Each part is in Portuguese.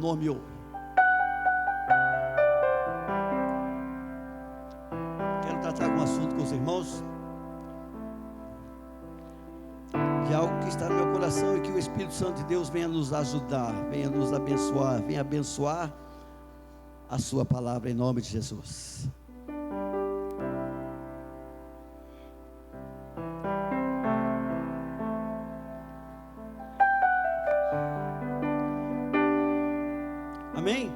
Deuteronômio. Quero tratar um assunto com os irmãos, de algo que está no meu coração e que o Espírito Santo de Deus venha nos ajudar, venha nos abençoar, venha abençoar a sua palavra em nome de Jesus. Amém?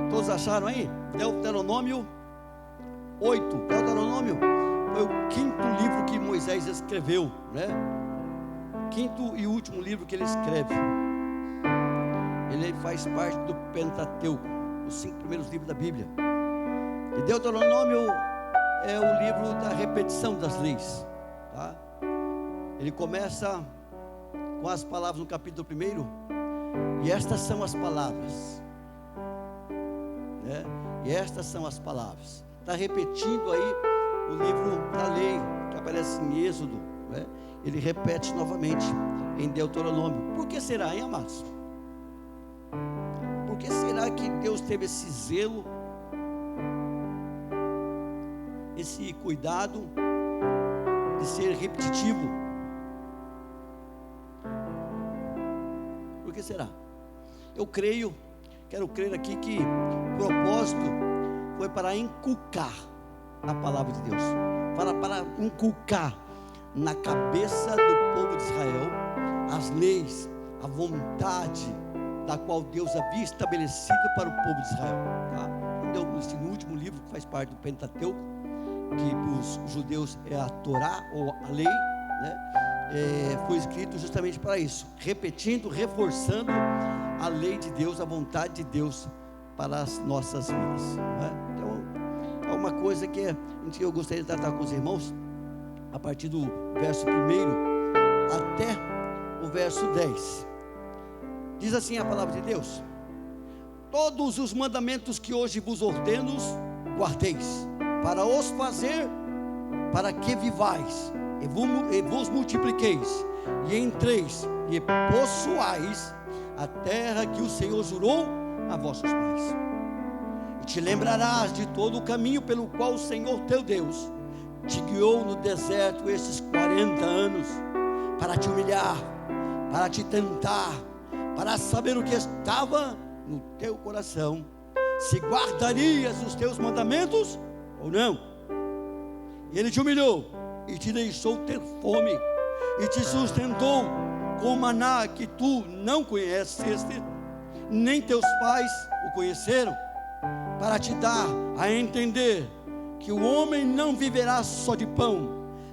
Todos acharam aí? Deuteronômio 8. Deuteronômio foi o quinto livro que Moisés escreveu, né? Quinto e último livro que ele escreve. Ele faz parte do Pentateuco, os 5 primeiros livros da Bíblia. E Deuteronômio é o livro da repetição das leis, tá? Ele começa com as palavras no capítulo 1, e estas são as palavras, né? E estas são as palavras. Está repetindo aí o livro da lei que aparece em Êxodo, né? Ele repete novamente em Deuteronômio. Por que será, hein, amados? Por que será que Deus teve esse zelo, esse cuidado de ser repetitivo? Por que será? Eu quero crer aqui que o propósito foi para inculcar a palavra de Deus, para inculcar na cabeça do povo de Israel as leis, a vontade da qual Deus havia estabelecido para o povo de Israel, tá? No último livro, que faz parte do Pentateuco, que para os judeus é a Torá ou a lei, né? Foi escrito justamente para isso, repetindo, reforçando a lei de Deus, a vontade de Deus para as nossas vidas, né? Então é uma coisa que eu gostaria de tratar com os irmãos a partir do verso 1 até o verso 10. Diz assim a palavra de Deus: todos os mandamentos que hoje vos ordeno, guardeis, para os fazer, para que vivais e vos multipliqueis, e entreis e possuais a terra que o Senhor jurou a vossos pais. E te lembrarás de todo o caminho pelo qual o Senhor teu Deus te guiou no deserto esses 40 anos, para te humilhar, para te tentar, para saber o que estava no teu coração, se guardarias os teus mandamentos ou não. E ele te humilhou e te deixou ter fome, e te sustentou com maná que tu não conheceste, nem teus pais o conheceram, para te dar a entender que o homem não viverá só de pão,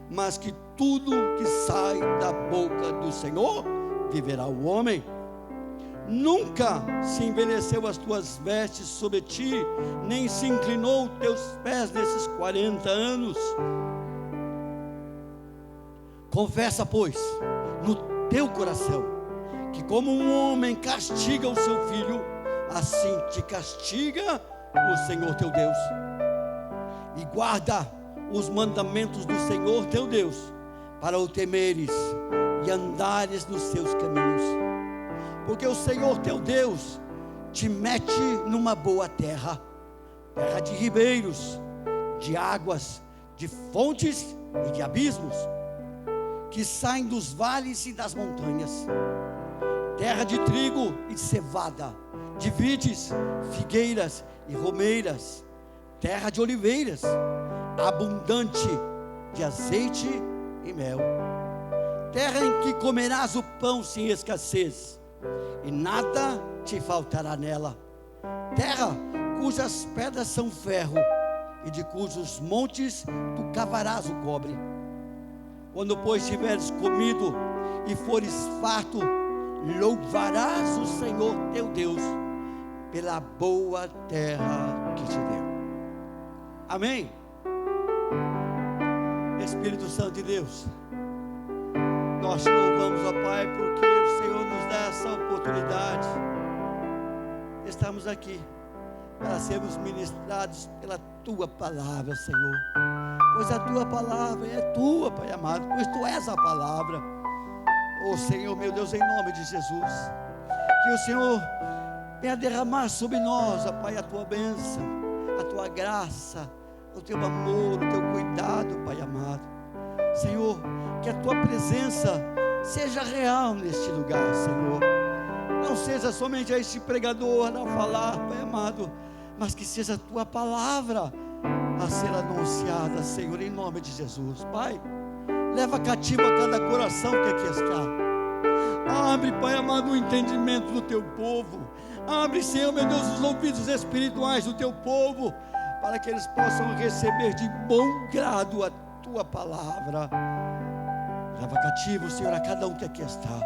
mas que tudo que sai da boca do Senhor viverá o homem. Nunca se envelheceu as tuas vestes sobre ti, nem se inclinou teus pés nesses 40 anos. Confessa, pois, no teu coração, que como um homem castiga o seu filho, assim te castiga o Senhor teu Deus. E guarda os mandamentos do Senhor teu Deus, para o temeres e andares nos seus caminhos. Porque o Senhor teu Deus te mete numa boa terra, terra de ribeiros, de águas, de fontes e de abismos, que saem dos vales e das montanhas, terra de trigo e de cevada, de vides, figueiras e romeiras, terra de oliveiras, abundante de azeite e mel, terra em que comerás o pão sem escassez, e nada te faltará nela, terra cujas pedras são ferro, e de cujos montes tu cavarás o cobre. Quando pois tiveres comido e fores farto, louvarás o Senhor teu Deus pela boa terra que te deu. Amém? Espírito Santo de Deus, nós te louvamos, ó Pai, porque o Senhor nos dá essa oportunidade. Estamos aqui para sermos ministrados pela Tua palavra, Senhor, pois a Tua palavra é Tua, Pai amado, pois Tu és a palavra. Oh Senhor, meu Deus, em nome de Jesus, que o Senhor venha derramar sobre nós, ó Pai, a tua bênção, a tua graça, o teu amor, o teu cuidado, Pai amado. Senhor, que a tua presença seja real neste lugar, Senhor. Não seja somente este pregador a falar, Pai amado, mas que seja a tua palavra a ser anunciada, Senhor, em nome de Jesus. Pai, leva cativo a cada coração que aqui está. Abre, Pai amado, o entendimento do teu povo. Abre, Senhor, meu Deus, os ouvidos espirituais do teu povo, para que eles possam receber de bom grado a tua palavra. Leva cativo, Senhor, a cada um que aqui está.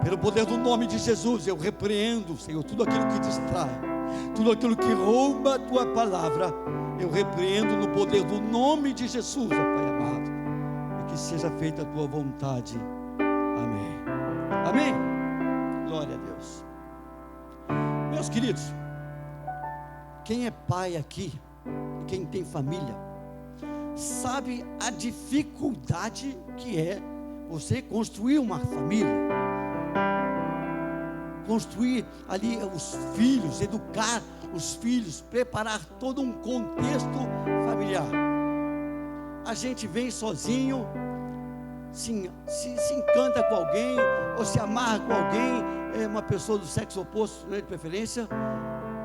Pelo poder do nome de Jesus, eu repreendo, Senhor, tudo aquilo que distrai, tudo aquilo que rouba a tua palavra. Eu repreendo no poder do nome de Jesus, ó Pai amado. E que seja feita a tua vontade. Amém. Amém. Glória a Deus. Meus queridos, quem é pai aqui, quem tem família, sabe a dificuldade que é você construir uma família, construir ali os filhos, educar os filhos, preparar todo um contexto familiar. A gente vem sozinho, se encanta com alguém, ou se amarra com alguém, é uma pessoa do sexo oposto, né, de preferência,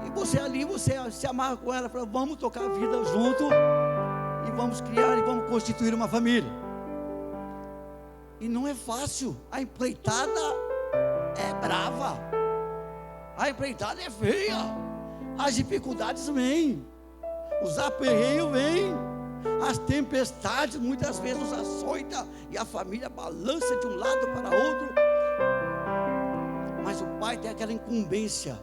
e você ali, você se amarra com ela, fala, vamos tocar a vida junto, e vamos criar, e vamos constituir uma família. E não é fácil, a empreitada é brava, a empreitada é feia, as dificuldades vêm, os aperreios vêm, as tempestades muitas vezes nos açoita, e a família balança de um lado para outro, mas o pai tem aquela incumbência,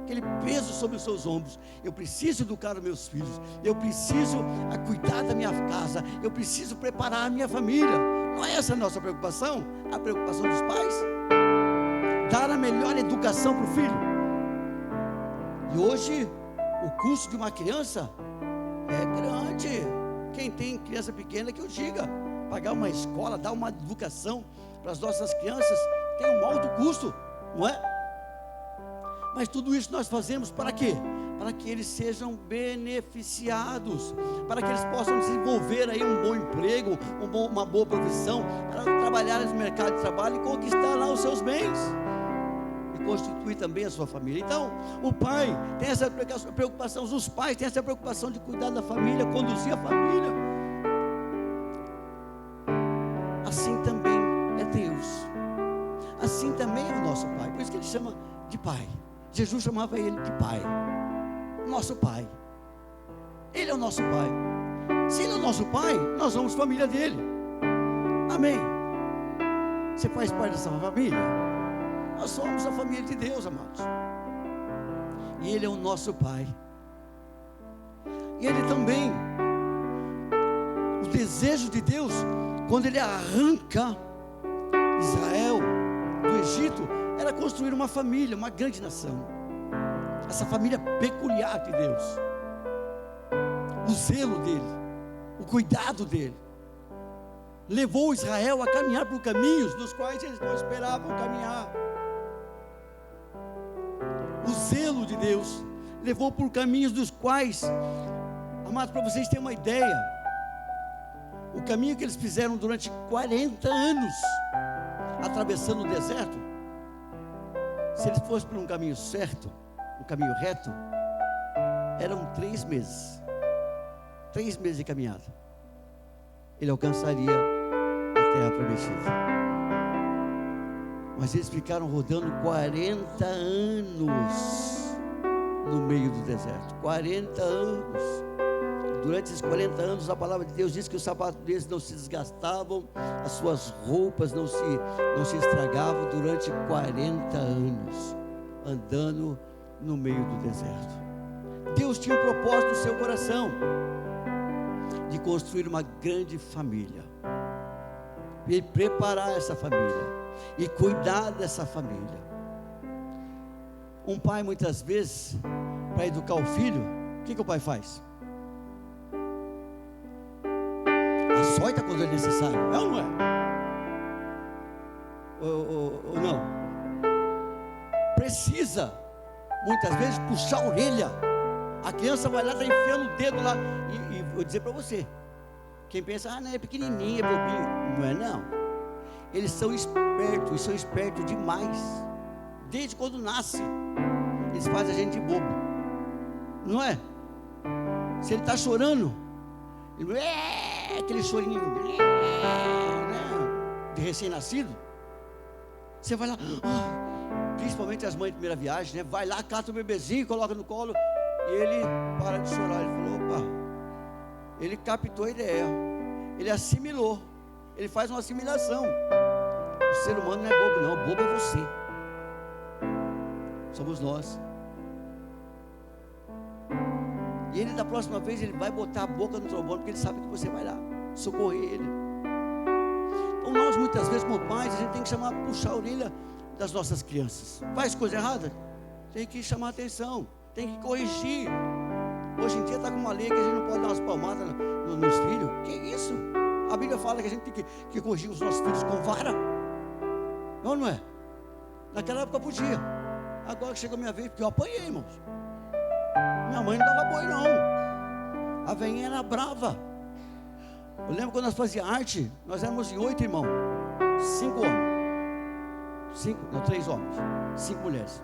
aquele peso sobre os seus ombros. Eu preciso educar os meus filhos, eu preciso cuidar da minha casa, eu preciso preparar a minha família. Não é essa a nossa preocupação? A preocupação dos pais? Dar a melhor educação para o filho. E hoje, o custo de uma criança é grande. Quem tem criança pequena que eu diga, pagar uma escola, dar uma educação para as nossas crianças, tem um alto custo, não é? Mas tudo isso nós fazemos para quê? Para que eles sejam beneficiados, para que eles possam desenvolver aí um bom emprego, uma boa profissão, para trabalhar no mercado de trabalho e conquistar lá os seus bens, e constituir também a sua família. Então, o pai tem essa preocupação, os pais têm essa preocupação de cuidar da família, conduzir a família. Assim também é Deus, assim também é o nosso pai, por isso que ele chama de pai. Jesus chamava ele de pai, nosso pai. Ele é o nosso pai. Se ele é o nosso pai, nós somos família dele. Amém. Você faz parte dessa família? Nós somos a família de Deus, amados. E ele é o nosso pai. E ele também, o desejo de Deus, quando ele arranca Israel do Egito, era construir uma família, uma grande nação. Essa família peculiar de Deus, o zelo dele, o cuidado dele, levou Israel a caminhar por caminhos dos quais eles não esperavam caminhar. O zelo de Deus levou por caminhos dos quais, amados, para vocês terem uma ideia, o caminho que eles fizeram durante 40 anos, atravessando o deserto, se eles fossem por um caminho certo, um caminho reto, eram 3 meses. 3 meses de caminhada. Ele alcançaria a terra prometida. Mas eles ficaram rodando 40 anos no meio do deserto. 40 anos. Durante esses 40 anos, a palavra de Deus diz que os sapatos deles não se desgastavam, as suas roupas não se estragavam durante 40 anos, andando no meio do deserto. Deus tinha um propósito no seu coração, de construir uma grande família, e preparar essa família, e cuidar dessa família. Um pai, muitas vezes, para educar o filho, o que o pai faz? Açoita quando é necessário, é ou não é? Ou não? Precisa muitas vezes, puxar a orelha. A criança vai lá, está enfiando o dedo lá. E vou dizer para você, quem pensa, não, é pequenininho, é bobinho. Não é não. Eles são espertos demais. Desde quando nasce, eles fazem a gente de bobo. Não é? Se ele está chorando, ele aquele chorinho de recém-nascido, você vai lá, principalmente as mães de primeira viagem, né? Vai lá, cata o bebezinho, coloca no colo, e ele para de chorar. Ele falou, opa, ele captou a ideia, ele assimilou, ele faz uma assimilação. O ser humano não é bobo não, bobo é você, somos nós. E ele, da próxima vez, ele vai botar a boca no trombone, porque ele sabe que você vai lá socorrer ele. Então nós, muitas vezes, como pais, a gente tem que puxar a orelha das nossas crianças. Faz coisa errada? Tem que chamar a atenção, tem que corrigir. Hoje em dia está com uma lei que a gente não pode dar umas palmadas nos filhos. Que isso? A Bíblia fala que a gente tem que corrigir os nossos filhos com vara. Não é? Naquela época podia. Agora que chegou a minha vez, porque eu apanhei, irmãos. Minha mãe não dava boi não. A velhinha era brava. Eu lembro quando nós fazíamos arte, nós éramos em 8 irmãos, 5 homens, 3 homens, 5 mulheres.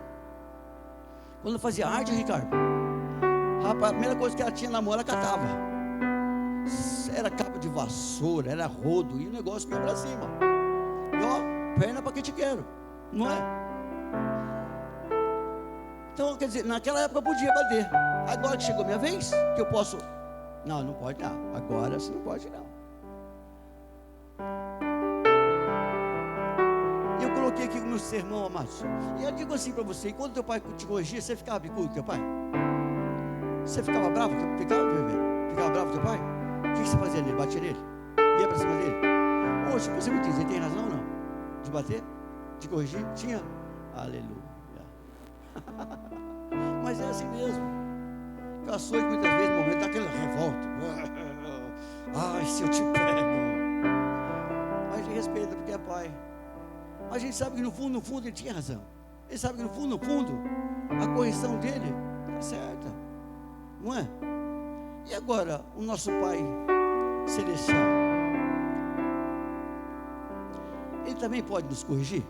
Quando eu fazia arte, Ricardo, rapaz, a primeira coisa que ela tinha na mão, ela catava. Era cabo de vassoura, era rodo, e o negócio ia pra cima. E ó, perna pra que te quero, não é? Então, quer dizer, naquela época eu podia bater. Agora que chegou a minha vez, que eu posso... Não pode não. Agora você não pode não. E eu coloquei aqui o meu sermão, amados. E eu digo assim para você, quando teu pai te corrigia, você ficava bicudo com teu pai? Você ficava bravo? Ficava bravo com teu pai? O que você fazia nele? Batia nele? Ia para cima dele? Hoje, você me diz, ele tem razão ou não? De bater? De corrigir? Tinha? Aleluia. Mas é assim mesmo. O açougue muitas vezes no momento dá aquele revolta. Ai, se eu te pego. Mas a gente respeita porque é pai. Mas a gente sabe que no fundo ele tinha razão. Ele sabe que no fundo a correção dele está certa. Não é? E agora, o nosso Pai Celestial, Ele também pode nos corrigir?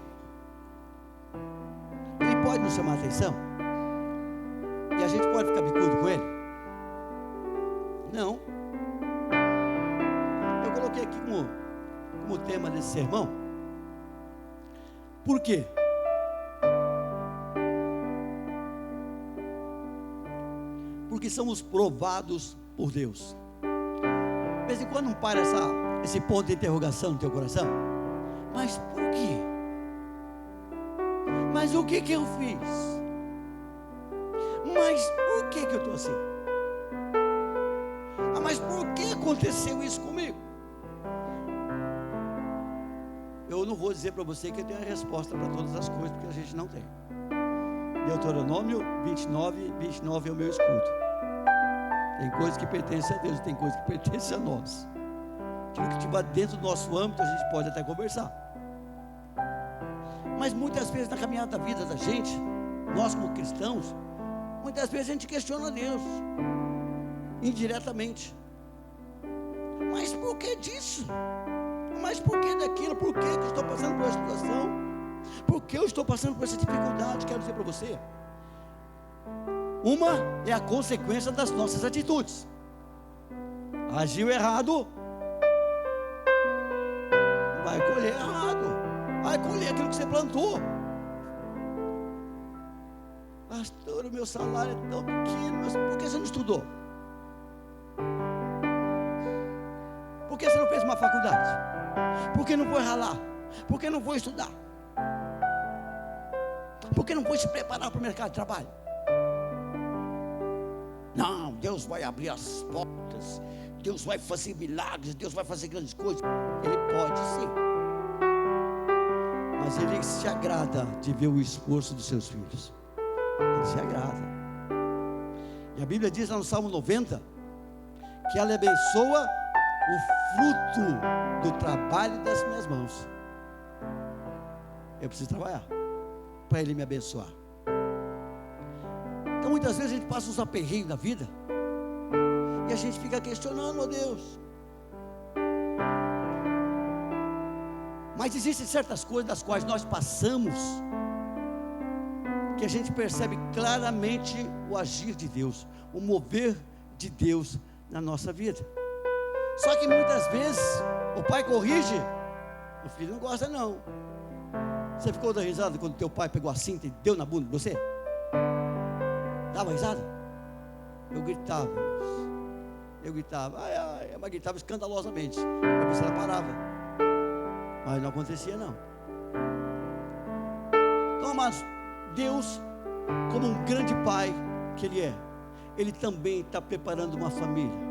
Ele pode nos chamar a atenção? E a gente pode ficar bicudo com Ele? Não. Eu coloquei aqui como tema desse sermão. Por quê? Porque somos provados por Deus. De vez em quando não para esse ponto de interrogação no teu coração. Mas por quê? Mas o que eu fiz? Mas por que eu estou assim? Mas por que aconteceu isso comigo? Eu não vou dizer para você que eu tenho a resposta para todas as coisas, porque a gente não tem. Deuteronômio 29 é o meu escudo. Tem coisas que pertencem a Deus, tem coisas que pertencem a nós. Aquilo que estiver dentro do nosso âmbito, a gente pode até conversar. Mas muitas vezes na caminhada da vida da gente, nós como cristãos, muitas vezes a gente questiona Deus, indiretamente. Mas por que disso? Mas por que daquilo? Por que eu estou passando por essa situação? Por que eu estou passando por essa dificuldade? Quero dizer para você, uma é a consequência das nossas atitudes. Agiu errado, vai colher errado, vai colher aquilo que você plantou. Pastor, o meu salário é tão pequeno, mas por que você não estudou? Por que você não fez uma faculdade? Por que não foi ralar? Por que não foi estudar? Por que não foi se preparar para o mercado de trabalho? Não, Deus vai abrir as portas, Deus vai fazer milagres, Deus vai fazer grandes coisas. Ele pode sim, mas Ele se agrada de ver o esforço dos seus filhos. Ele se agrada. E a Bíblia diz lá no Salmo 90 que ela abençoa o fruto do trabalho das minhas mãos. Eu preciso trabalhar para Ele me abençoar. muitas vezes a gente passa uns aperreios na vida, e a gente fica questionando, oh Deus. Mas existem certas coisas das quais nós passamos, que a gente percebe claramente o agir de Deus, o mover de Deus na nossa vida. Só que muitas vezes o pai corrige, o filho não gosta não. Você ficou dando risada quando teu pai pegou a cinta e deu na bunda de você? Dava risada? Eu gritava, mas gritava escandalosamente, para ver se ela parava, mas não acontecia não. Então, amados, Deus, como um grande pai que Ele é, Ele também está preparando uma família.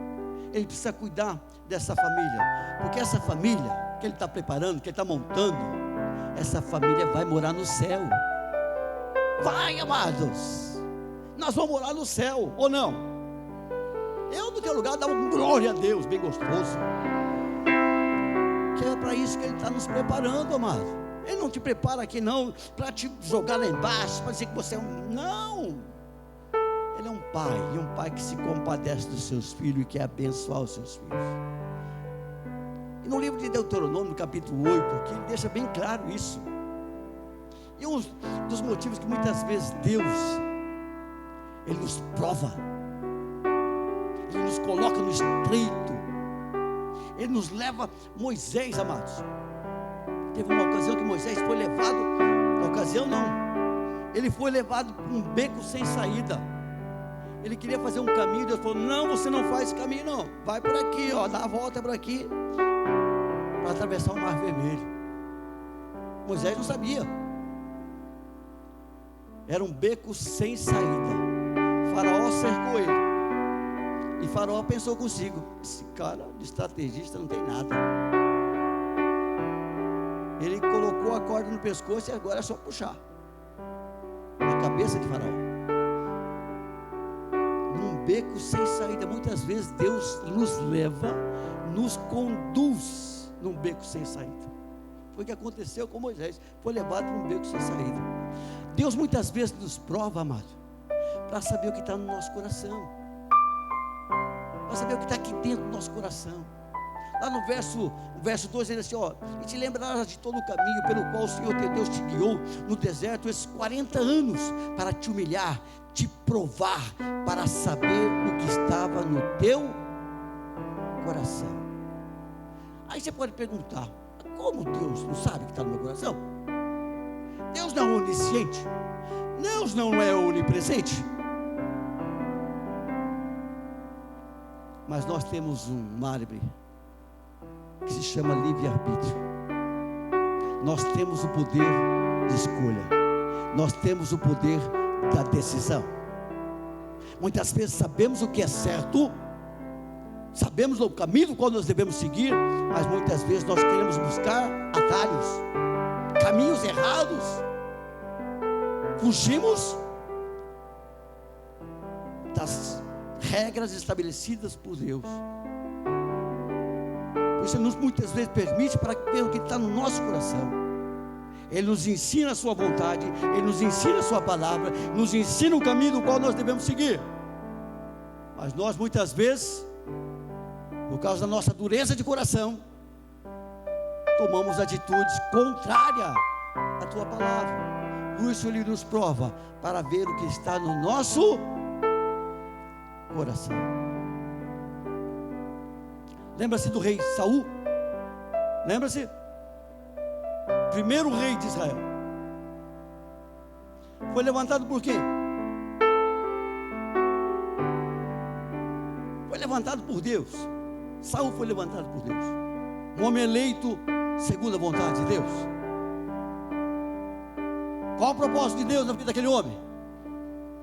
Ele precisa cuidar dessa família, porque essa família que Ele está preparando, que Ele está montando, essa família vai morar no céu. Vai, amados, nós vamos morar no céu, ou não? Eu no teu lugar dava glória a Deus, bem gostoso. Que é para isso que Ele está nos preparando, amado. Ele não te prepara aqui não para te jogar lá embaixo, para dizer que você é um... Não! Ele é um pai, e um pai que se compadece dos seus filhos e quer abençoar os seus filhos. E no livro de Deuteronômio, no capítulo 8, aqui, ele deixa bem claro isso. E um dos motivos que muitas vezes Deus, Ele nos prova, Ele nos coloca no estreito, Ele nos leva. Moisés, amados, teve uma ocasião que Moisés foi levado, ele foi levado para um beco sem saída. Ele queria fazer um caminho, Deus falou, não, você não faz esse caminho não, vai por aqui, ó, dá a volta por aqui, para atravessar o mar vermelho. Moisés não sabia, era um beco sem saída. Faraó cercou ele, e Faraó pensou consigo, esse cara de estrategista não tem nada. Ele colocou a corda no pescoço e agora é só puxar a cabeça de Faraó. Num beco sem saída. Muitas vezes Deus nos leva, nos conduz num beco sem saída. Foi o que aconteceu com Moisés, foi levado para um beco sem saída. Deus muitas vezes nos prova, amado, para saber o que está no nosso coração, para saber o que está aqui dentro do nosso coração. Lá no verso 2 ele diz assim, ó, e te lembrarás de todo o caminho pelo qual o Senhor teu Deus te guiou no deserto esses 40 anos, para te humilhar, te provar, para saber o que estava no teu coração. Aí você pode perguntar, como Deus não sabe o que está no meu coração? Deus não é onisciente? Deus não é onipresente? Mas nós temos um mármore que se chama livre-arbítrio. Nós temos o poder de escolha, nós temos o poder da decisão. Muitas vezes sabemos o que é certo, sabemos o caminho do qual nós devemos seguir, mas muitas vezes nós queremos buscar atalhos, caminhos errados, fugimos das regras estabelecidas por Deus. Isso muitas vezes permite para ver o que está no nosso coração. Ele nos ensina a sua vontade, Ele nos ensina a sua palavra, nos ensina o caminho do qual nós devemos seguir. Mas nós muitas vezes, por causa da nossa dureza de coração, tomamos atitudes contrárias à tua palavra. Por isso Ele nos prova, para ver o que está no nosso coração. Lembra-se do rei Saul? Lembra-se? Primeiro rei de Israel. Foi levantado por quê? Foi levantado por Deus. Saul foi levantado por Deus. Um homem eleito segundo a vontade de Deus. Qual o propósito de Deus na vida daquele homem?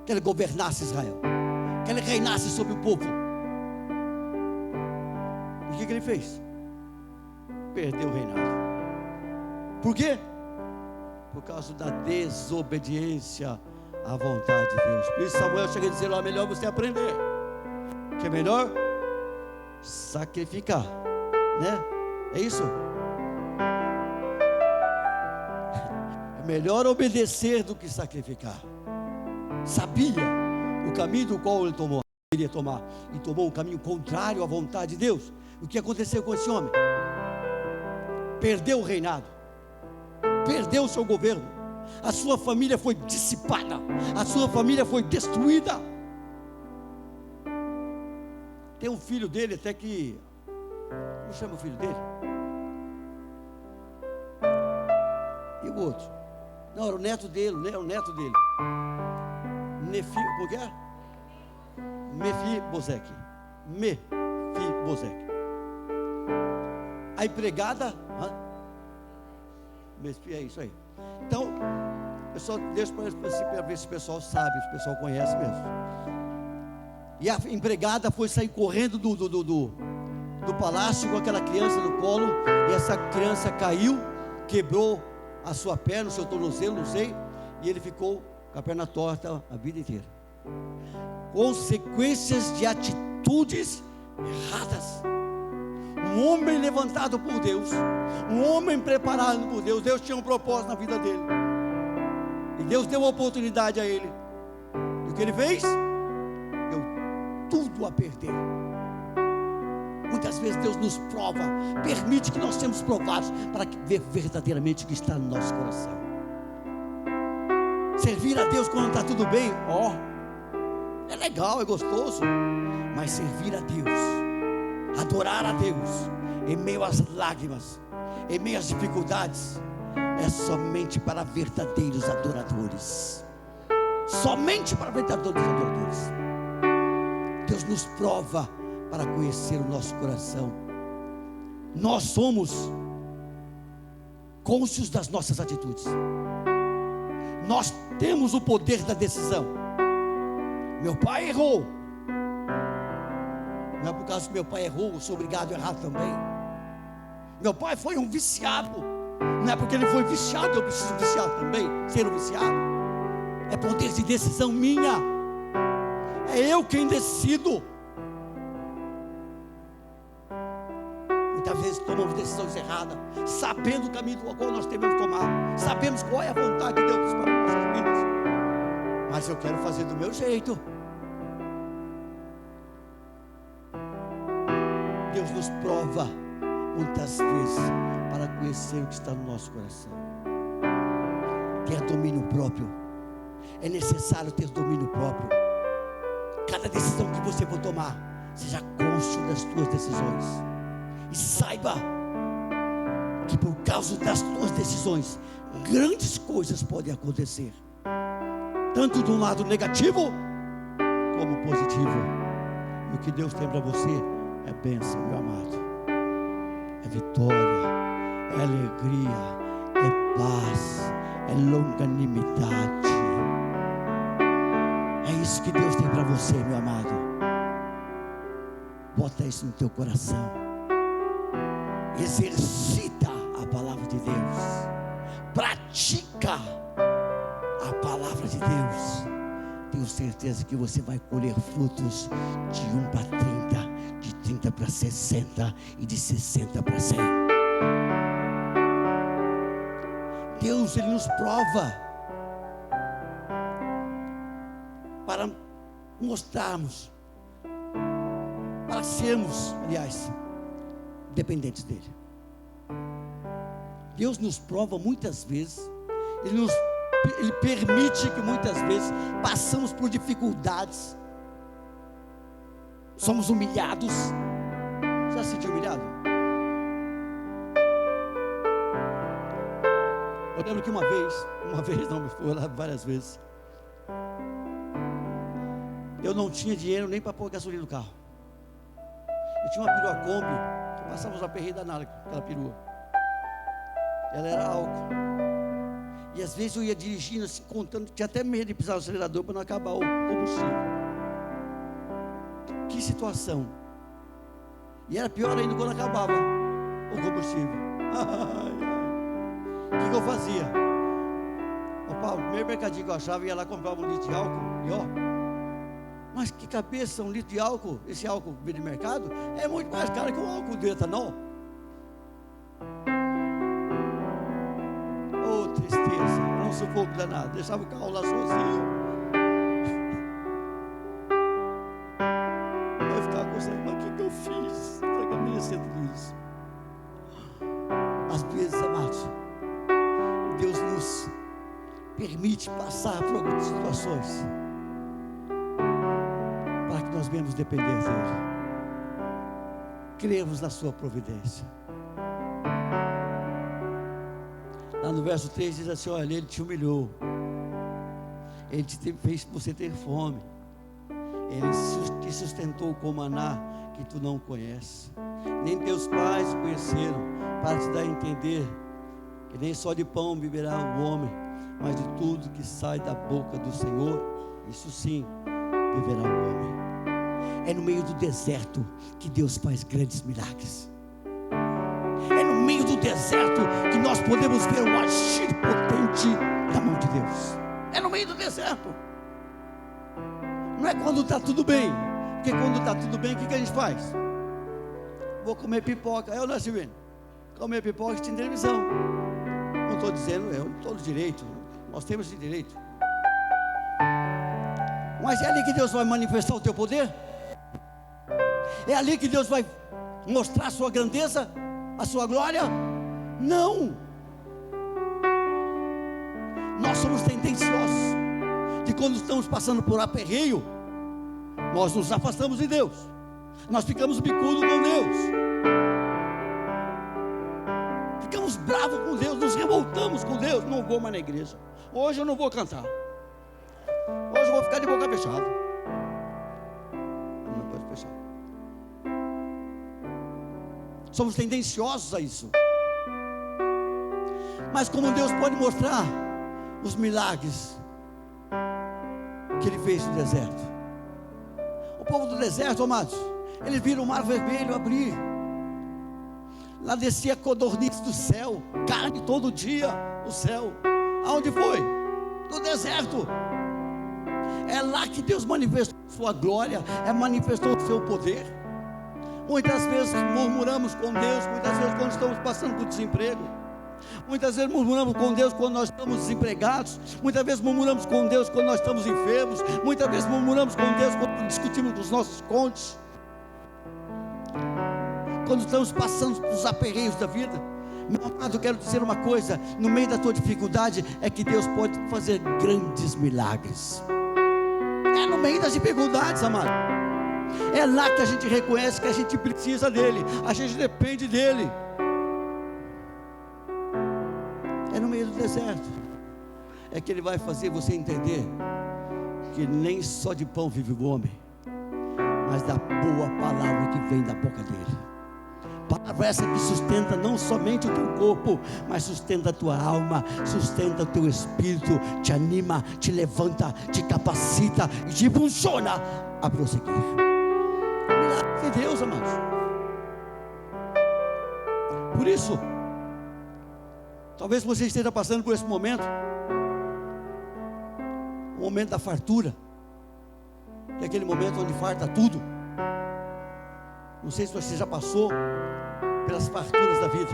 Que ele governasse Israel, que ele reinasse sobre o povo. O que ele fez? Perdeu o reinado. Por quê? Por causa da desobediência à vontade de Deus. Por isso Samuel chega a dizer, ó, melhor você aprender, que é melhor sacrificar, né? É isso? É melhor obedecer do que sacrificar. Sabia o caminho do qual ele queria tomar, e tomou um caminho contrário à vontade de Deus. O que aconteceu com esse homem? Perdeu o reinado, perdeu o seu governo, a sua família foi dissipada, a sua família foi destruída. Tem um filho dele até que, como chama o filho dele? E o outro? Não, era o neto dele, né? O neto dele. Como que é? Mefibosete. A empregada, é isso aí. Então, eu só deixo para ver se o pessoal sabe, se o pessoal conhece mesmo. E a empregada foi sair correndo do palácio com aquela criança no colo, e essa criança caiu, quebrou a sua perna, o seu tornozelo, não sei, e ele ficou com a perna torta a vida inteira. Consequências de atitudes erradas. Um homem levantado por Deus, um homem preparado por Deus. Deus tinha um propósito na vida dele, e Deus deu uma oportunidade a ele. E o que ele fez? Deu tudo a perder. Muitas vezes Deus nos prova, permite que nós sejamos provados, para ver verdadeiramente o que está no nosso coração. Servir a Deus quando está tudo bem, é legal, é gostoso. Mas servir a Deus, adorar a Deus, em meio às lágrimas, em meio às dificuldades, é somente para verdadeiros adoradores. Somente para verdadeiros adoradores. Deus nos prova para conhecer o nosso coração. Nós somos cônscios das nossas atitudes. Nós temos o poder da decisão. Meu pai errou. Não é por causa que meu pai errou, eu sou obrigado a errar também. Meu pai foi um viciado. Não é porque ele foi viciado, eu preciso viciar também, ser um viciado. É poder de decisão minha. É eu quem decido. Muitas vezes tomamos decisões erradas, sabendo o caminho do qual nós devemos tomar, sabemos qual é a vontade de Deus para nossas vidas, mas eu quero fazer do meu jeito. Deus nos prova muitas vezes para conhecer o que está no nosso coração. Ter domínio próprio. É necessário ter domínio próprio. Cada decisão que você for tomar, seja cônscio das tuas decisões. E saiba que por causa das tuas decisões, grandes coisas podem acontecer, tanto do lado negativo como positivo. E o que Deus tem para você é bênção, meu amado. É vitória, é alegria, é paz, é longanimidade. É isso que Deus tem para você, meu amado. Bota isso no teu coração. Exercita a palavra de Deus. Pratica a palavra de Deus. Tenho certeza que você vai colher frutos de 1 para 30, de 30 para 60 e de 60 para 100. Deus, Ele nos prova para mostrarmos, para sermos, aliás, dependentes dEle. Deus nos prova muitas vezes. Ele permite que muitas vezes passamos por dificuldades, somos humilhados. Já se sentiu humilhado? Eu lembro que uma vez não, foi lá várias vezes, eu não tinha dinheiro nem para pôr gasolina no carro. Eu tinha uma perua Kombi, passávamos uma perreira danada com aquela perua. Ela era álcool. E às vezes eu ia dirigindo assim, contando, tinha até medo de pisar no acelerador para não acabar o combustível. Que situação. E era pior ainda quando acabava o combustível. O que eu fazia? Ô Paulo, o primeiro mercadinho que eu achava, ia lá comprar um litro de álcool. E mas que cabeça, 1 litro de álcool, esse álcool de mercado, é muito mais caro que o álcool de etanol. Oh, tristeza, um sufoco danado, deixava o carro lá sozinho. acontecer tudo isso. Às vezes, amados, Deus nos permite passar por algumas situações para que nós venhamos depender dele. Cremos na sua providência. Lá no verso 3 diz assim: olha, ele te humilhou, ele te fez você ter fome, ele te sustentou com maná que tu não conheces, nem teus pais conheceram, para te dar a entender que nem só de pão viverá o homem, mas de tudo que sai da boca do Senhor, isso sim, viverá o homem. É no meio do deserto que Deus faz grandes milagres. É no meio do deserto que nós podemos ver o agir potente da mão de Deus. É no meio do deserto. Não é quando está tudo bem. Porque quando está tudo bem, o que a gente faz? Vou comer pipoca. Eu nasci bem. Comer pipoca tem televisão. Não estou dizendo, eu não estou no direito. Nós temos esse direito. Mas é ali que Deus vai manifestar o teu poder? É ali que Deus vai mostrar a sua grandeza, a sua glória? Não. Nós somos tendenciosos de quando estamos passando por aperreio, nós nos afastamos de Deus, nós ficamos bicudos com Deus, ficamos bravos com Deus, nos revoltamos com Deus. Não vou mais na igreja, hoje eu não vou cantar, hoje eu vou ficar de boca fechada. Não pode fechar. Somos tendenciosos a isso. Mas como Deus pode mostrar os milagres que Ele fez no deserto? O povo do deserto, amados, eles viram o mar vermelho abrir. Lá descia codorniz do céu, carne todo dia no céu. Aonde foi? No deserto. É lá que Deus manifestou sua glória, manifestou o seu poder. Muitas vezes murmuramos com Deus, muitas vezes quando estamos passando por desemprego, muitas vezes murmuramos com Deus quando nós estamos desempregados, muitas vezes murmuramos com Deus quando nós estamos enfermos, muitas vezes murmuramos com Deus quando discutimos com os nossos cônjuges, quando estamos passando pelos aperreios da vida. Meu amado, eu quero dizer uma coisa: no meio da tua dificuldade é que Deus pode fazer grandes milagres. É no meio das dificuldades, amado. É lá que a gente reconhece que a gente precisa dele, a gente depende dele. É no meio do deserto é que ele vai fazer você entender que nem só de pão vive o homem, mas da boa palavra que vem da boca dele. Palavra essa que sustenta não somente o teu corpo, mas sustenta a tua alma, sustenta o teu espírito, te anima, te levanta, te capacita e te impulsiona a prosseguir. Milagre de Deus, amados. Por isso, talvez você esteja passando por esse momento, o momento da fartura, que é aquele momento onde farta tudo. Não sei se você já passou pelas farturas da vida,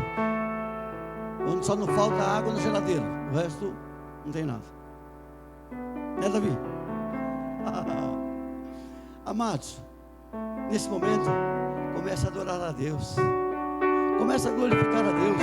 onde só não falta água na geladeira, o resto não tem nada, né, Davi? Amados, nesse momento, comece a adorar a Deus, comece a glorificar a Deus,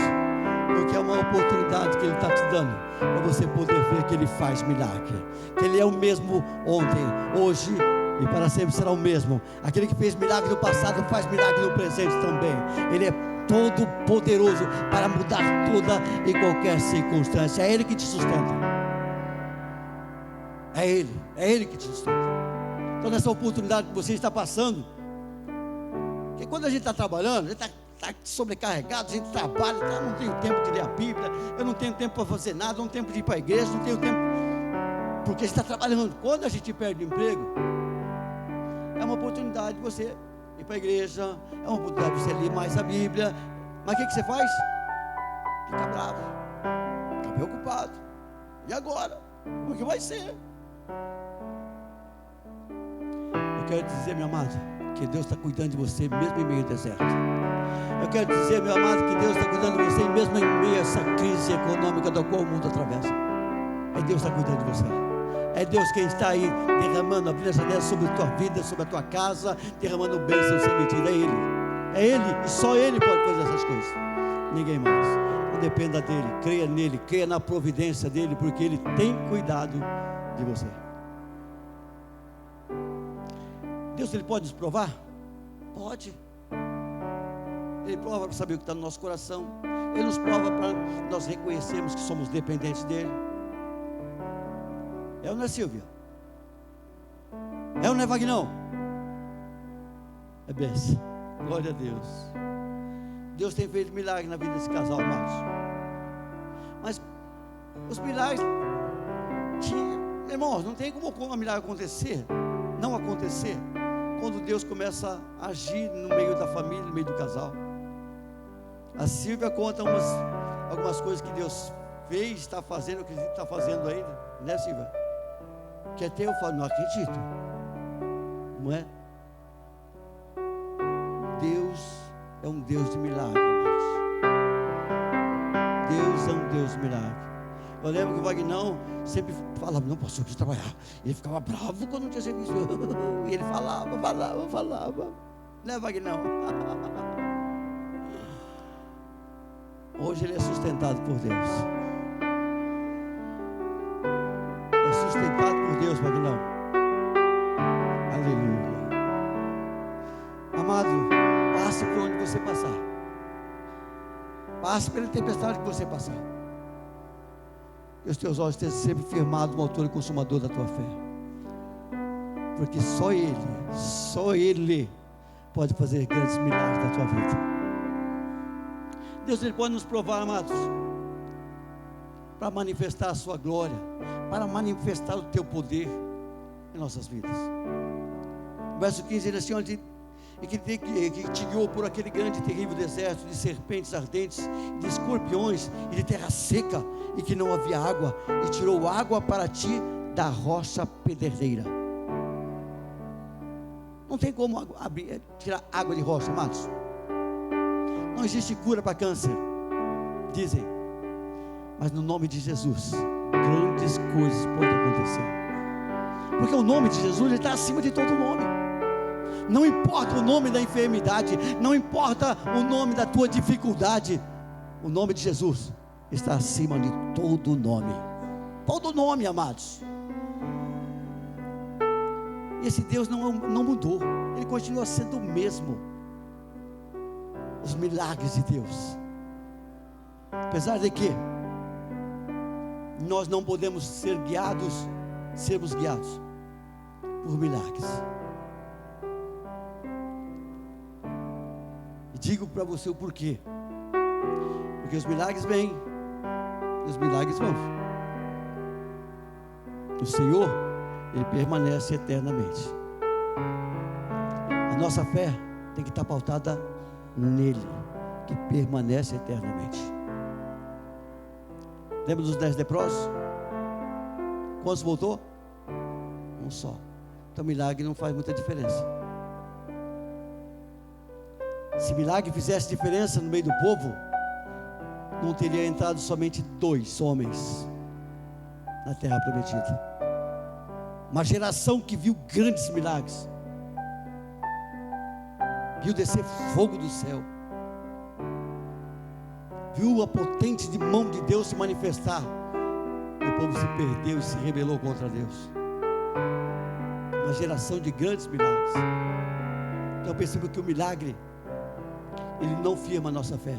porque é uma oportunidade que Ele está te dando, para você poder ver que Ele faz milagre, que Ele é o mesmo ontem, hoje e para sempre será o mesmo. Aquele que fez milagre no passado faz milagre no presente também. Ele é todo poderoso para mudar toda e qualquer circunstância. É Ele que te sustenta. É Ele que te sustenta. Então nessa oportunidade que você está passando, porque quando a gente está trabalhando, a gente está sobrecarregado, a gente trabalha, não tenho tempo de ler a Bíblia, eu não tenho tempo para fazer nada, não tenho tempo de ir para a igreja, não tenho tempo, porque a gente está trabalhando. Quando a gente perde o emprego, é uma oportunidade de você ir para a igreja, é uma oportunidade de você ler mais a Bíblia. Mas o que você faz? Fica bravo, fica preocupado. E agora? Como que vai ser? Eu quero dizer, meu amado, que Deus está cuidando de você mesmo em meio ao deserto. Eu quero dizer, meu amado, que Deus está cuidando de você mesmo em meio a essa crise econômica da qual o mundo atravessa. É Deus que está cuidando de você. É Deus quem está aí derramando a bênção dela sobre a tua vida, sobre a tua casa, derramando bênção sem medida. É Ele. É Ele, e só Ele pode fazer essas coisas, ninguém mais. Não dependa dele, creia nele, creia na providência dele, porque Ele tem cuidado de você. Deus, Ele pode nos provar? Pode. Ele prova para saber o que está no nosso coração. Ele nos prova para nós reconhecermos que somos dependentes dele. É ou não é, Silvia? É ou não é, Vagnão? É benção. Glória a Deus. Deus tem feito milagre na vida desse casal, amados. Mas os milagres, irmãos, não tem como um milagre acontecer, não acontecer, quando Deus começa a agir no meio da família, no meio do casal. A Silvia conta algumas coisas que Deus fez, está fazendo, acredito que está fazendo ainda, né, Silvia? Que até eu falo, não acredito, não é? Deus é um Deus de milagre, irmãos. Deus é um Deus de milagre. Eu lembro que o Vagnão sempre falava, não, pastor, eu preciso trabalhar. Ele ficava bravo quando não tinha serviço. E ele falava. Né, Vagnão? Hoje ele é sustentado por Deus. É sustentado por Deus, Vagnão. Aleluia. Amado, passe por onde você passar. Passe pela tempestade que você passar. Que os teus olhos estejam sempre firmados no autor e consumador da tua fé. Porque só Ele pode fazer grandes milagres na tua vida. Deus, Ele pode nos provar, amados, para manifestar a sua glória, para manifestar o teu poder em nossas vidas. O verso 15 diz assim, onde e que te guiou por aquele grande e terrível deserto, de serpentes ardentes, de escorpiões e de terra seca, e que não havia água, e tirou água para ti da rocha pederneira. Não tem como tirar água de rocha, amados. Não existe cura para câncer, dizem, mas no nome de Jesus grandes coisas podem acontecer, porque o nome de Jesus está acima de todo nome. Não importa o nome da enfermidade, não importa o nome da tua dificuldade, o nome de Jesus está acima de todo nome. Todo nome, amados. E esse Deus não mudou, Ele continua sendo o mesmo. Os milagres de Deus, apesar de que nós não podemos sermos guiados por milagres. E digo para você o porquê. Porque os milagres vêm e os milagres vão. O Senhor, Ele permanece eternamente. A nossa fé tem que estar pautada nele, que permanece eternamente. Lembra dos 10 leprosos? Quantos voltou? Um só. Então milagre não faz muita diferença. Se milagre fizesse diferença no meio do povo, não teria entrado somente 2 homens na terra prometida. Uma geração que viu grandes milagres, viu descer fogo do céu, viu a potente de mão de Deus se manifestar, e o povo se perdeu e se rebelou contra Deus. Uma geração de grandes milagres. Então eu percebo que o milagre, ele não firma a nossa fé.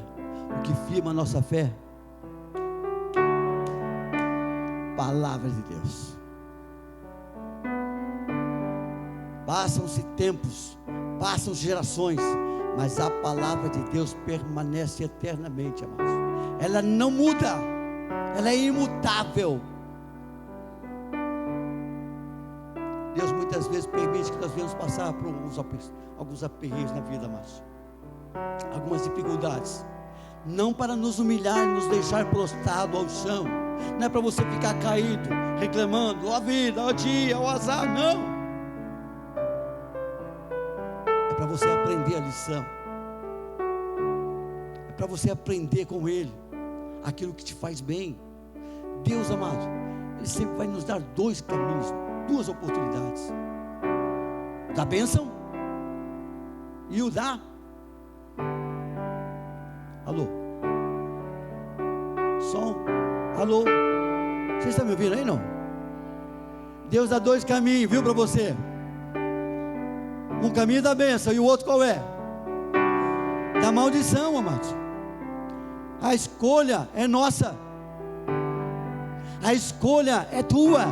O que firma a nossa fé, palavra de Deus. Passam-se tempos, passam gerações, mas a palavra de Deus permanece eternamente, amados. Ela não muda, ela é imutável. Deus muitas vezes permite que nós venhamos passar por alguns aperreios na vida, amados, algumas dificuldades, não para nos humilhar e nos deixar prostrado ao chão, não é para você ficar caído, reclamando, ó vida, ó dia, ó azar, não. Para você aprender a lição, é para você aprender com Ele aquilo que te faz bem. Deus amado, Ele sempre vai nos dar 2 caminhos, 2 oportunidades: da bênção e o da Alô? Som? Alô? Vocês estão me ouvindo aí, não? Deus dá 2 caminhos, viu, para você. Um caminho da bênção e o outro qual é? Da maldição, amados. A escolha é nossa. A escolha é tua.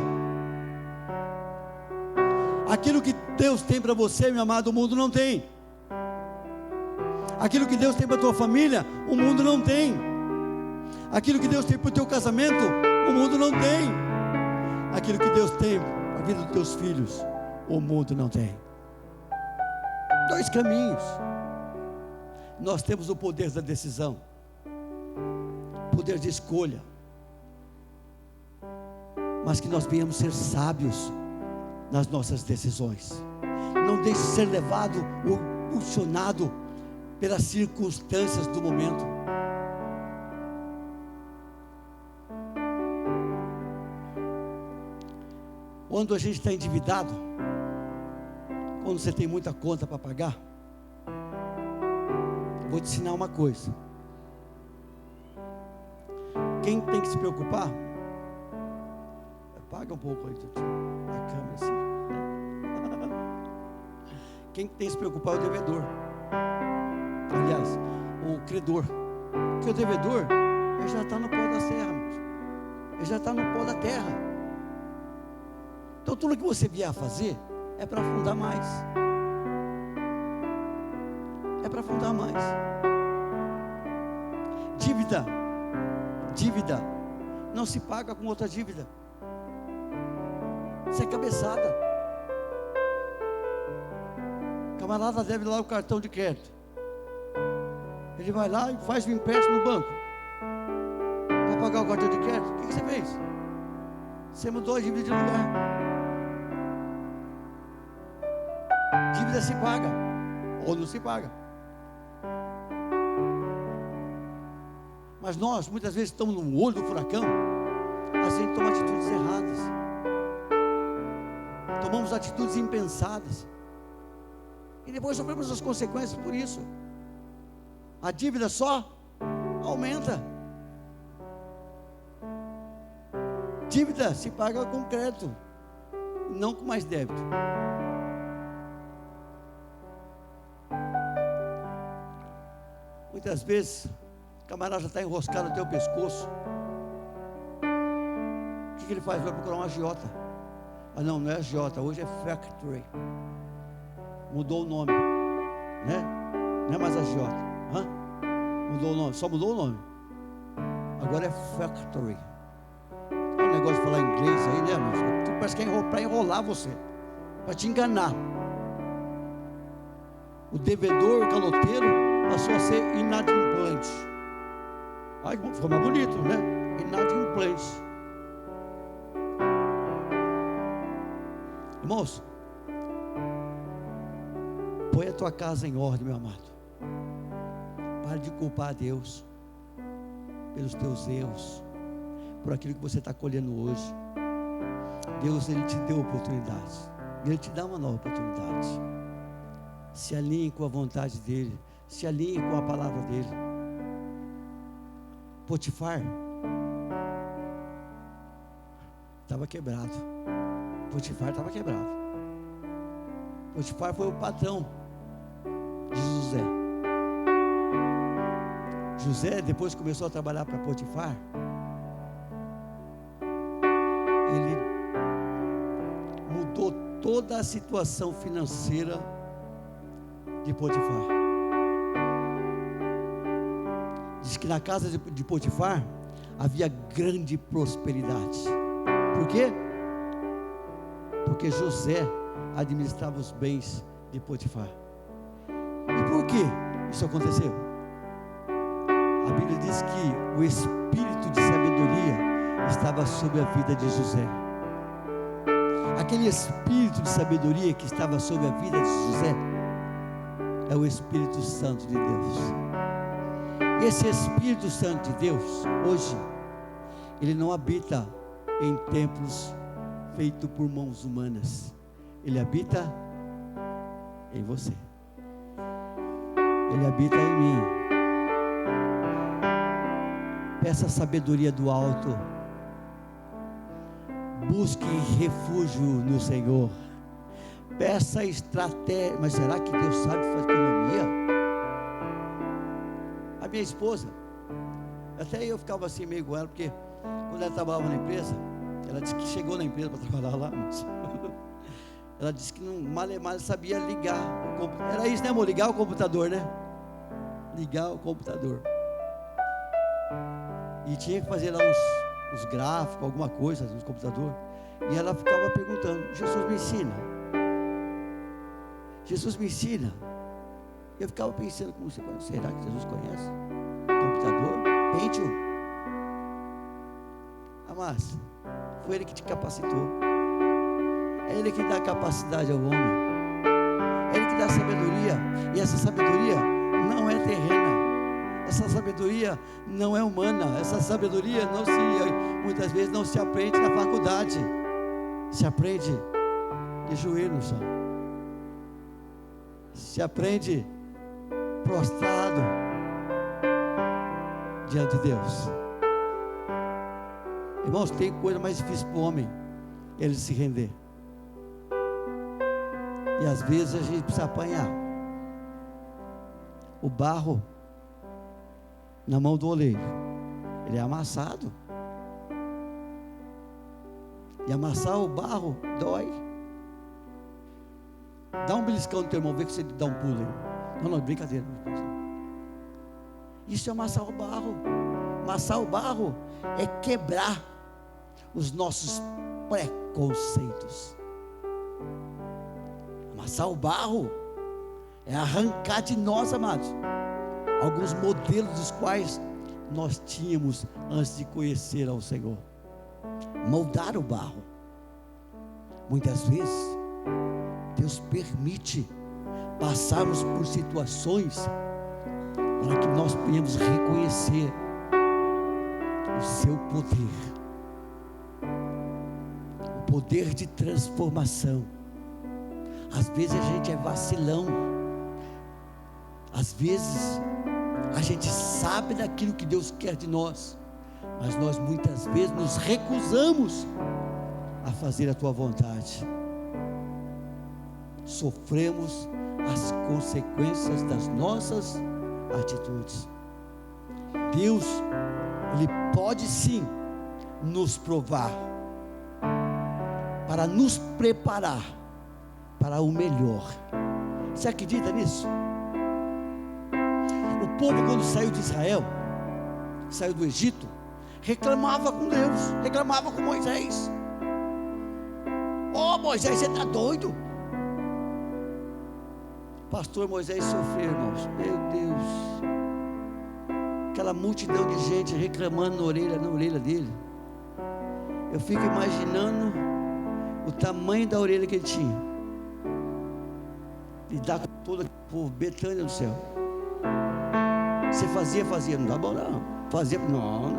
Aquilo que Deus tem para você, meu amado, o mundo não tem. Aquilo que Deus tem para a tua família, o mundo não tem. Aquilo que Deus tem para o teu casamento, o mundo não tem. Aquilo que Deus tem para a vida dos teus filhos, o mundo não tem. 2 caminhos. Nós temos o poder da decisão, poder de escolha, mas que nós venhamos ser sábios nas nossas decisões. Não deixe ser levado ou impulsionado pelas circunstâncias do momento. Quando a gente está endividado, quando você tem muita conta para pagar, eu vou te ensinar uma coisa. Quem tem que se preocupar, paga um pouco aí, a câmera assim, né? Quem tem que se preocupar é o devedor. Aliás, o credor. Porque o devedor, ele já está no pó da terra, ele já está no pó da terra. Então tudo que você vier a fazer é para afundar mais. É para afundar mais. Dívida não se paga com outra dívida. Isso é cabeçada. O camarada deve lá o cartão de crédito. Ele vai lá e faz um empréstimo no banco para pagar o cartão de crédito. O que você fez? Você mudou a dívida de lugar. Dívida se paga ou não se paga. Mas nós muitas vezes estamos no olho do furacão. A gente toma atitudes erradas, tomamos atitudes impensadas e depois sofremos as consequências por isso. A dívida só aumenta. Dívida se paga com crédito, não com mais débito. Muitas vezes o camarada já está enroscado no teu pescoço. O que ele faz? Vai procurar uma agiota. Ah não, não é agiota, hoje é factory. Mudou o nome, né? Não é mais agiota. Mudou o nome, só mudou o nome. Agora é factory. É um negócio de falar inglês aí, né, irmão? Tu parece que é para enrolar você, para te enganar. O devedor, o caloteiro, passou a ser inadimplente. Ai, ficou mais bonito, né? Inadimplente. Irmãos, põe a tua casa em ordem, meu amado. Pare de culpar a Deus pelos teus erros, por aquilo que você está colhendo hoje. Deus, Ele te deu oportunidades, Ele te dá uma nova oportunidade. Se alinhe com a vontade dEle, se alinhe com a palavra dEle. Potifar estava quebrado. Potifar estava quebrado. Potifar foi o patrão de José. José, depois que começou a trabalhar para Potifar, ele mudou toda a situação financeira de Potifar. Diz que na casa de Potifar havia grande prosperidade. Por quê? Porque José administrava os bens de Potifar. E por que isso aconteceu? A Bíblia diz que o espírito de sabedoria estava sobre a vida de José. Aquele espírito de sabedoria que estava sobre a vida de José é o Espírito Santo de Deus. Esse Espírito Santo de Deus, hoje, ele não habita em templos feitos por mãos humanas. Ele habita em você. Ele habita em mim. Peça a sabedoria do alto. Busque refúgio no Senhor. Peça estratégia. Mas será que Deus sabe fazer economia? A minha esposa, até eu ficava assim meio com ela, porque quando ela trabalhava na empresa, ela disse que chegou na empresa para trabalhar lá, mas ela disse que não mal sabia ligar o computador. Era isso, né, amor? Ligar o computador, né? Ligar o computador. E tinha que fazer lá uns gráficos, alguma coisa no computador. E ela ficava perguntando: Jesus me ensina. Jesus me ensina. Eu ficava pensando, como você conhece? Será que Jesus conhece computador? Pentium. Mas foi Ele que te capacitou. É Ele que dá capacidade ao homem. É Ele que dá sabedoria. E essa sabedoria não é terrena. Essa sabedoria não é humana. Essa sabedoria muitas vezes não se aprende na faculdade. Se aprende de joelhos só. Se aprende prostrado diante de Deus. Irmãos, tem coisa mais difícil para o homem, ele se render. E às vezes a gente precisa apanhar. O barro na mão do oleiro, ele é amassado. E amassar o barro dói. Dá um beliscão no teu irmão, vê que você dá um pulo aí. Não, brincadeira. Isso é amassar o barro. Amassar o barro é quebrar os nossos preconceitos. Amassar o barro é arrancar de nós, amados, alguns modelos dos quais nós tínhamos antes de conhecer ao Senhor. Moldar o barro. Muitas vezes Deus permite passarmos por situações para que nós venhamos reconhecer o seu poder, o poder de transformação. Às vezes a gente é vacilão, às vezes a gente sabe daquilo que Deus quer de nós, mas nós muitas vezes nos recusamos a fazer a tua vontade. Sofremos as consequências das nossas atitudes. Deus, Ele pode sim nos provar, para nos preparar para o melhor. Você acredita nisso? O povo, quando saiu de Israel, saiu do Egito, reclamava com Deus, reclamava com Moisés. Moisés, você está doido? Pastor Moisés sofreu, irmãos. Meu Deus, aquela multidão de gente reclamando na orelha dele. Eu fico imaginando o tamanho da orelha que ele tinha. E dá com todo o povo, Betânia do céu. Você fazia, não dá bom não. Fazia, não.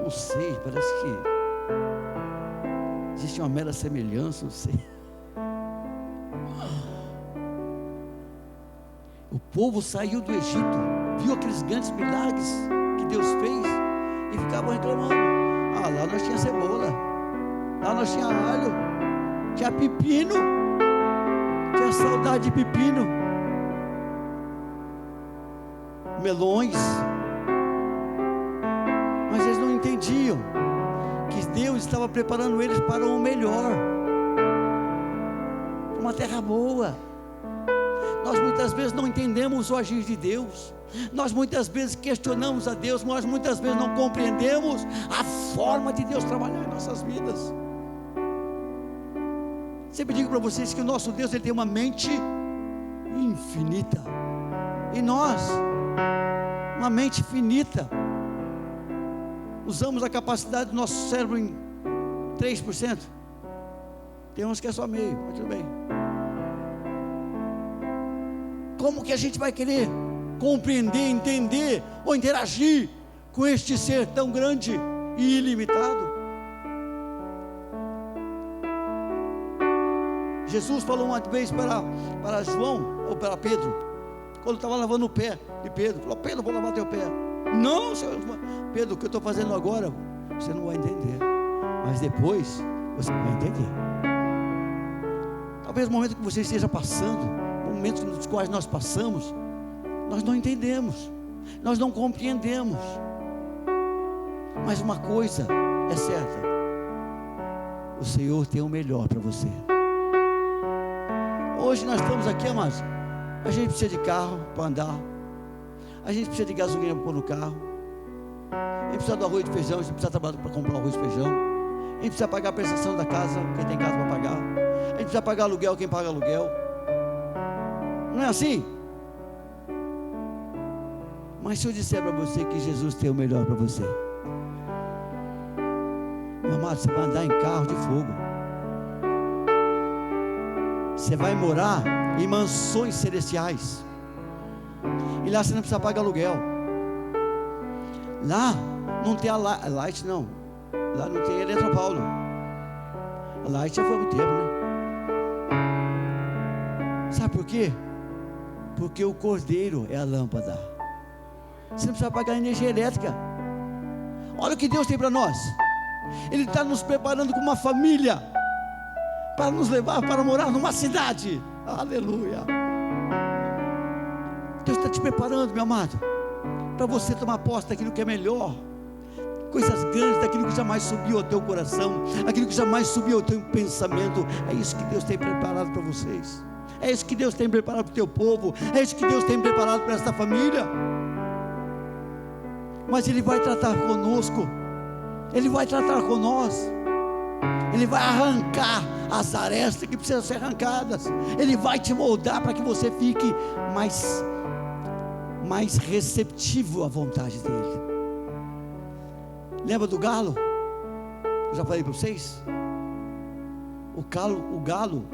Não sei, parece que existe uma mera semelhança, não sei. O povo saiu do Egito, viu aqueles grandes milagres que Deus fez e ficavam reclamando. Lá nós tinha cebola, lá nós tinha alho, tinha pepino, tinha saudade de pepino, melões. Mas eles não entendiam que Deus estava preparando eles para o melhor, uma terra boa. Nós muitas vezes não entendemos o agir de Deus, nós muitas vezes questionamos a Deus, nós muitas vezes não compreendemos a forma de Deus trabalhar em nossas vidas. Sempre digo para vocês que o nosso Deus, Ele tem uma mente infinita, e nós, uma mente finita, usamos a capacidade do nosso cérebro em 3%, tem uns que é só meio, mas tudo bem. Como que a gente vai querer compreender, entender ou interagir com este ser tão grande e ilimitado? Jesus falou uma vez para João, ou para Pedro, quando estava lavando o pé de Pedro, falou: Pedro, vou lavar teu pé. Não, Senhor, Pedro, o que eu estou fazendo agora, você não vai entender, mas depois você vai entender. Talvez o momento que você esteja passando, momentos nos quais nós passamos, nós não entendemos, nós não compreendemos, mas uma coisa é certa: o Senhor tem o melhor para você. Hoje nós estamos aqui, amados, a gente precisa de carro para andar, a gente precisa de gasolina para pôr no carro, a gente precisa do arroz e feijão, a gente precisa trabalhar para comprar arroz e feijão, a gente precisa pagar a prestação da casa, quem tem casa para pagar, a gente precisa pagar aluguel, quem paga aluguel. Não é assim? Mas se eu disser para você que Jesus tem o melhor para você, meu amado, você vai andar em carro de fogo, você vai morar em mansões celestiais, e lá você não precisa pagar aluguel. Lá não tem a Light, não. Lá não tem Eletropaulo. A Light já foi há muito tempo, né? Sabe por quê? Porque o Cordeiro é a lâmpada. Você não precisa pagar energia elétrica. Olha o que Deus tem para nós. Ele está nos preparando como uma família, para nos levar para morar numa cidade. Aleluia. Deus está te preparando, meu amado, para você tomar posse daquilo que é melhor, coisas grandes, daquilo que jamais subiu ao teu coração, aquilo que jamais subiu ao teu pensamento. É isso que Deus tem preparado para vocês, é isso que Deus tem preparado para o teu povo, é isso que Deus tem preparado para esta família. Mas Ele vai tratar conosco, Ele vai tratar com nós, Ele vai arrancar as arestas que precisam ser arrancadas, Ele vai te moldar para que você fique mais receptivo à vontade dEle. Lembra do galo? Eu já falei para vocês. O galo,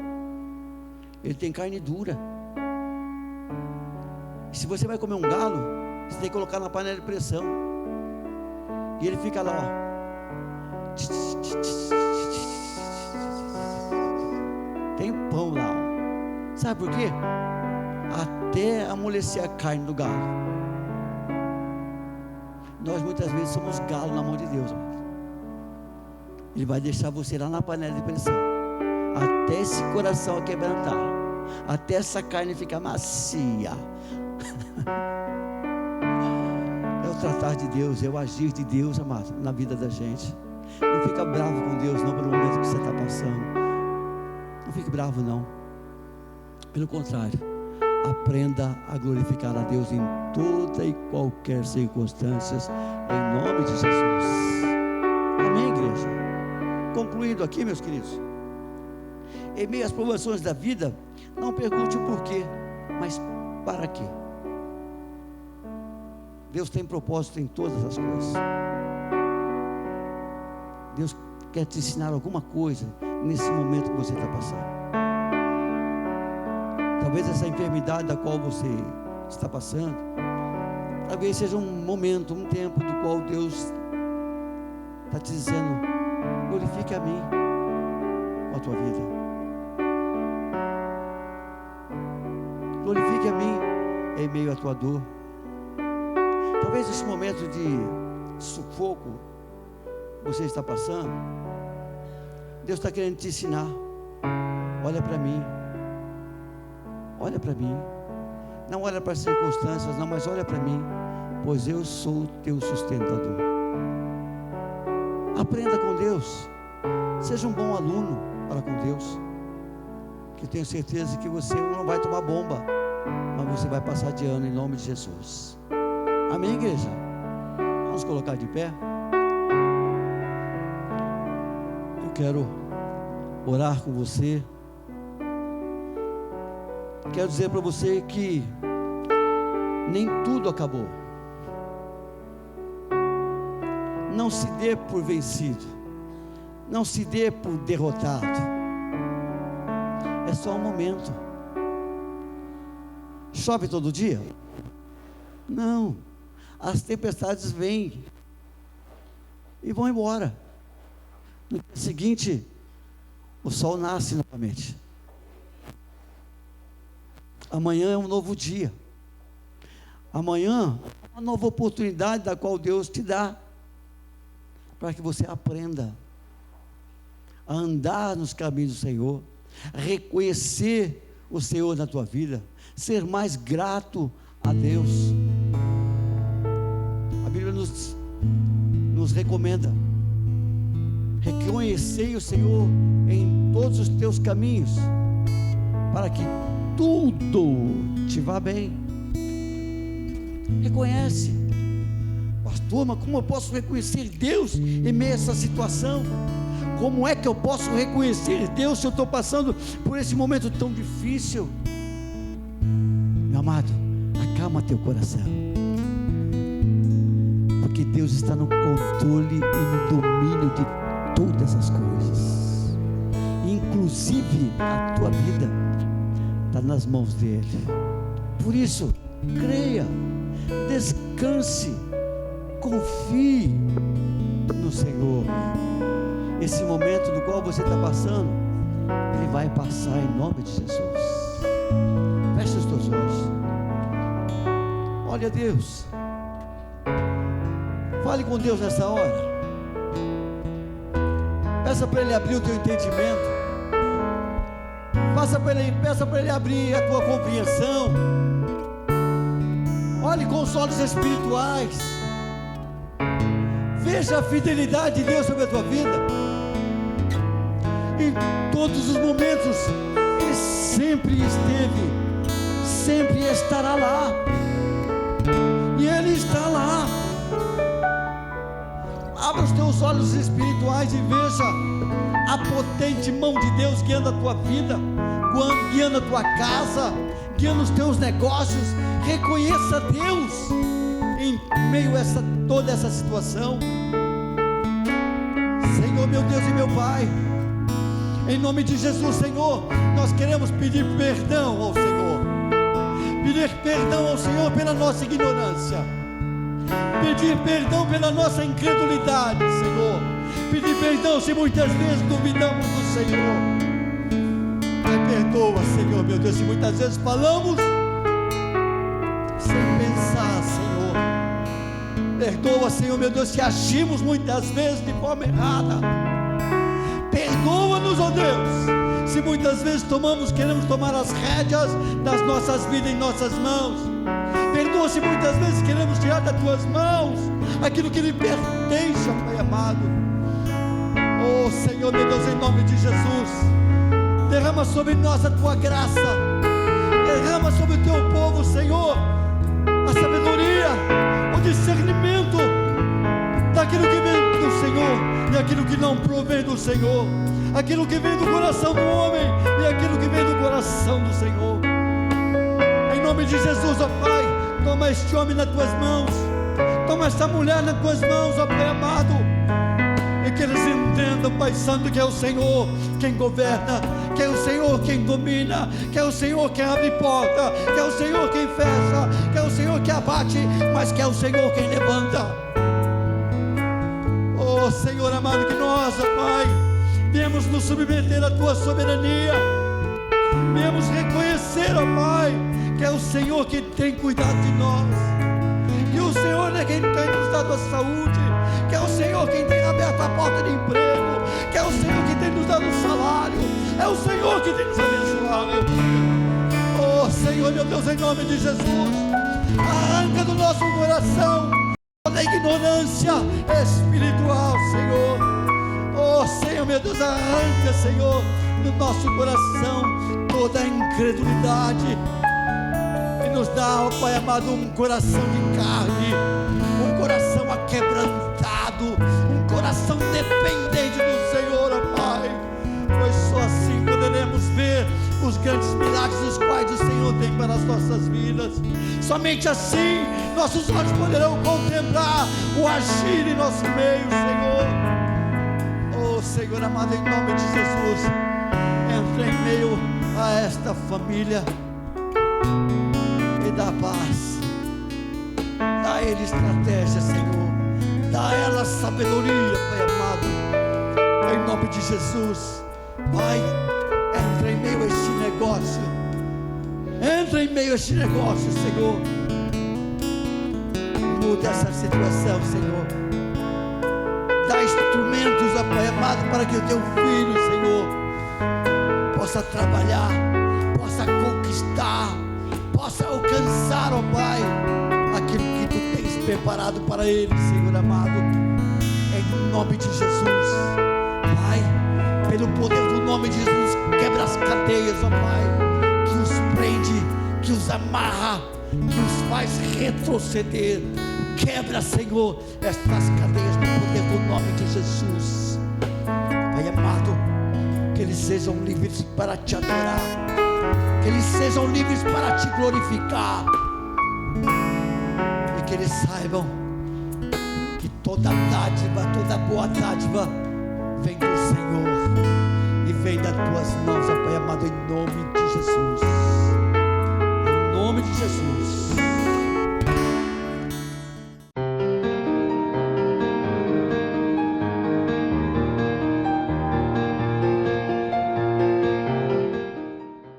ele tem carne dura. E se você vai comer um galo, você tem que colocar na panela de pressão, e ele fica lá, ó, tem pão lá, ó. Sabe por quê? Até amolecer a carne do galo. Nós muitas vezes somos galo na mão de Deus, amado. Ele vai deixar você lá na panela de pressão, até esse coração aquebrantar, até essa carne ficar macia. É o tratar de Deus, é o agir de Deus, amado, na vida da gente. Não fica bravo com Deus não, pelo momento que você está passando. Não fique bravo não. Pelo contrário, aprenda a glorificar a Deus em toda e qualquer circunstância, em nome de Jesus. Amém, igreja? Concluindo aqui, meus queridos, em meio às provações da vida, não pergunte o porquê, mas para quê. Deus tem propósito em todas as coisas. Deus quer te ensinar alguma coisa nesse momento que você está passando. Talvez essa enfermidade da qual você está passando, talvez seja um momento, um tempo do qual Deus está te dizendo: glorifique a mim com a tua vida, glorifique a mim em meio à tua dor. Talvez esse momento de sufoco que você está passando, Deus está querendo te ensinar: olha para mim, olha para mim, não olha para as circunstâncias não, mas olha para mim, pois eu sou o teu sustentador. Aprenda com Deus, seja um bom aluno para com Deus, que eu tenho certeza que você não vai tomar bomba, mas você vai passar de ano em nome de Jesus. Amém, igreja? Vamos colocar de pé. Eu quero orar com você. Quero dizer para você que nem tudo acabou. Não se dê por vencido, não se dê por derrotado. É só um momento. Chove todo dia? Não. As tempestades vêm e vão embora. No dia seguinte, o sol nasce novamente. Amanhã é um novo dia. Amanhã é uma nova oportunidade da qual Deus te dá, para que você aprenda a andar nos caminhos do Senhor, reconhecer o Senhor na tua vida, ser mais grato a Deus. A Bíblia nos recomenda: reconhecei o Senhor em todos os teus caminhos, para que tudo te vá bem. Reconhece. Pastor, mas como eu posso reconhecer Deus em meio a essa situação? Como é que eu posso reconhecer Deus se eu estou passando por esse momento tão difícil? Meu amado, acalma teu coração, porque Deus está no controle e no domínio de todas as coisas, inclusive a tua vida está nas mãos dele. Por isso, creia, descanse, confie no Senhor. Esse momento no qual você está passando, ele vai passar em nome de Jesus. Feche os teus olhos, olha a Deus, fale com Deus nessa hora, peça para Ele abrir o teu entendimento, peça para Ele abrir a tua compreensão. Olhe com os olhos espirituais, veja a fidelidade de Deus sobre a tua vida. Em todos os momentos Ele sempre esteve, sempre estará lá, e Ele está lá. Abra os teus olhos espirituais e veja a potente mão de Deus guiando a tua vida, guiando a tua casa, guiando os teus negócios. Reconheça Deus em meio a toda essa situação. Senhor, meu Deus e meu Pai, em nome de Jesus, Senhor, nós queremos pedir perdão ao Senhor, pedir perdão ao Senhor pela nossa ignorância, pedir perdão pela nossa incredulidade, Senhor, pedir perdão se muitas vezes duvidamos do Senhor. Perdoa, Senhor, meu Deus, se muitas vezes falamos sem pensar, Senhor. Perdoa, Senhor, meu Deus, se agimos muitas vezes de forma errada. Perdoa-nos, ó Deus, se muitas vezes queremos tomar as rédeas das nossas vidas em nossas mãos. Perdoa se muitas vezes queremos tirar das tuas mãos aquilo que lhe pertence, ó Pai amado. Oh Senhor, meu Deus, em nome de Jesus, derrama sobre nós a tua graça, derrama sobre o teu povo, Senhor, a sabedoria, o discernimento daquilo que vem do Senhor e aquilo que não provém do Senhor, aquilo que vem do coração do homem e aquilo que vem do coração do Senhor. Em nome de Jesus, ó Pai, toma este homem nas tuas mãos, toma esta mulher nas tuas mãos, ó Pai amado, e que eles entendam, Pai Santo, que é o Senhor quem governa, que é o Senhor quem domina, que é o Senhor quem abre porta, que é o Senhor quem fecha, que é o Senhor que abate, mas que é o Senhor quem levanta. Oh Senhor amado, que nós, ó Pai, viemos nos submeter à tua soberania, viemos reconhecer, ó Pai, que é o Senhor que tem cuidado de nós, que o Senhor é quem tem nos dado a saúde, que é o Senhor quem tem aberto a porta de emprego, que é o Senhor que tem nos dado o salário, é o Senhor que tem nos abençoado. Oh Senhor, meu Deus, em nome de Jesus, arranca do nosso coração toda ignorância espiritual, Senhor. Oh Senhor, meu Deus, arranca, Senhor, do nosso coração toda a incredulidade, e nos dá, ó Pai amado, um coração de carne, um coração aquebrantado, um coração dependente do Senhor, ó Pai, pois só assim poderemos ver os grandes milagres os quais o Senhor tem para as nossas vidas. Somente assim nossos olhos poderão contemplar o agir em nosso meio, Senhor. Oh Senhor amado, em nome de Jesus, entra em meio a esta família e dá paz, dá a ele estratégia, Senhor, dá a ela sabedoria, Pai amado, em nome de Jesus. Pai, entra em meio a este negócio, entra Entra em meio a este negócio, Senhor. Muda essa situação, Senhor. Dá instrumentos, ó Pai amado, para que o teu filho, Senhor, possa trabalhar, possa conquistar, possa alcançar, ó Pai, aquilo que tu tens preparado para ele, Senhor amado. Em nome de Jesus, Pai, pelo poder do nome de Jesus, quebra as cadeias, ó Pai, que os prende, que os amarra, que os faz retroceder. Quebra, Senhor, estas cadeias no poder do nome de Jesus. Pai amado, que eles sejam livres para te adorar, que eles sejam livres para te glorificar, e que eles saibam que toda dádiva, toda boa dádiva vem do Senhor e vem das tuas mãos, ó Pai amado, em nome de Jesus.